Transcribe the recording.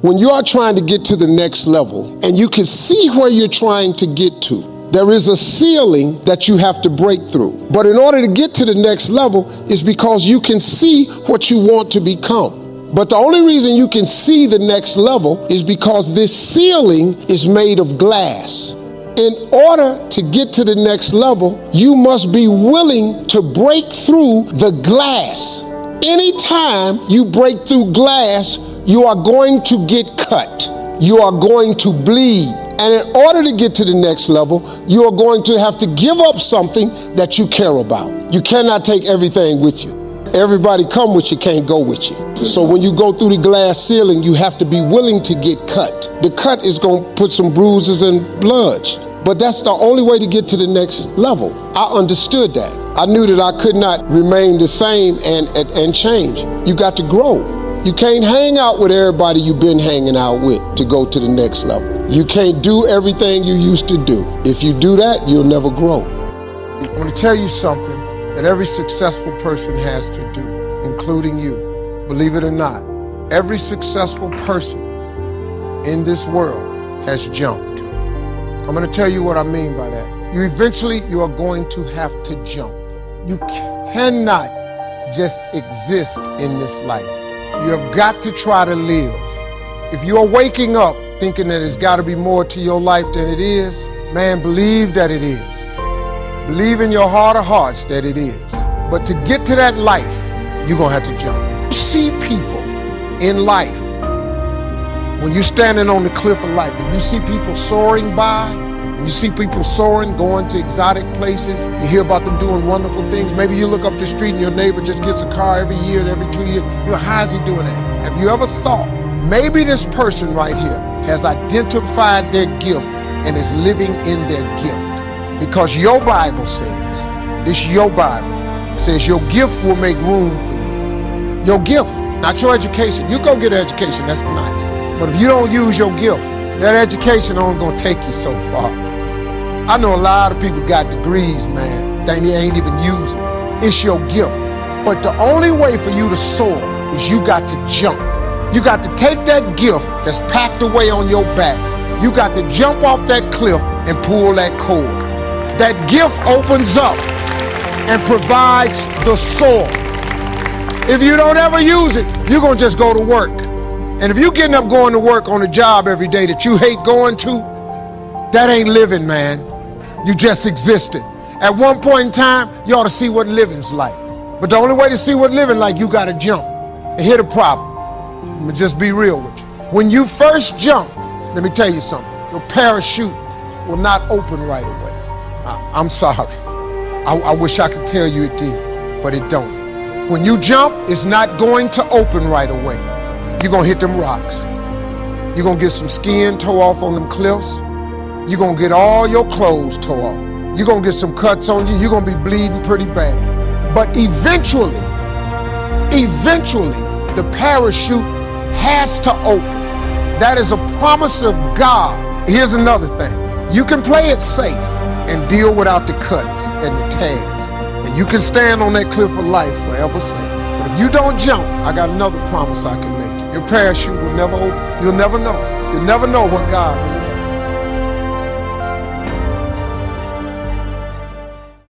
When you are trying to get to the next level and you can see where you're trying to get to, there is a ceiling that you have to break through. But in order to get to the next level is because you can see what you want to become. But the only reason you can see the next level is because this ceiling is made of glass. In order to get to the next level, you must be willing to break through the glass. Anytime you break through glass, you are going to get cut. You are going to bleed. And in order to get to the next level, you are going to have to give up something that you care about. You cannot take everything with you. Everybody come with you can't go with you. So when you go through the glass ceiling, you have to be willing to get cut. The cut is going to put some bruises and blood. But that's the only way to get to the next level. I understood that. I knew that I could not remain the same and change. You got to grow. You can't hang out with everybody you've been hanging out with to go to the next level. You can't do everything you used to do. If you do that, you'll never grow. I'm going to tell you something that every successful person has to do, including you. Believe it or not, every successful person in this world has jumped. I'm going to tell you what I mean by that. You are going to have to jump. You cannot just exist in this life. You have got to try to live. If you are waking up thinking that there's got to be more to your life than it is, man, believe that it is. Believe in your heart of hearts that it is. But to get to that life, you're going to have to jump. You see people in life, when you're standing on the cliff of life, and you see people soaring by, and you see people soaring, going to exotic places, you hear about them doing wonderful things. Maybe you look up the street and your neighbor just gets a car every year, every 2 years. You know, how is he doing that? Have you ever thought, maybe this person right here has identified their gift and is living in their gift? Because your Bible says, your Bible says your gift will make room for you. Your gift, not your education. You go get an education, that's nice. But if you don't use your gift, that education only gonna take you so far. I know a lot of people got degrees, man, they ain't even using it. It's your gift. But the only way for you to soar is you got to jump. You got to take that gift that's packed away on your back. You got to jump off that cliff and pull that cord. That gift opens up and provides the soar. If you don't ever use it, you're gonna just go to work. And if you're getting up going to work on a job every day that you hate going to, that ain't living, man. You just existed. At one point in time, you ought to see what living's like. But the only way to see what living like, you gotta jump. And here's the problem. I'm gonna just be real with you. When you first jump, let me tell you something. Your parachute will not open right away. I'm sorry. I wish I could tell you it did, but it don't. When you jump, it's not going to open right away. You're gonna hit them rocks. You're gonna get some skin tore off on them cliffs. You're gonna get all your clothes tore off. You're gonna get some cuts on you. You're gonna be bleeding pretty bad. But eventually, the parachute has to open. That is a promise of God. Here's another thing. You can play it safe and deal without the cuts and the tags. And you can stand on that cliff of life forever safe. But if you don't jump, I got another promise I can make you. Your parachute will never open. You'll never know. You'll never know what God will do.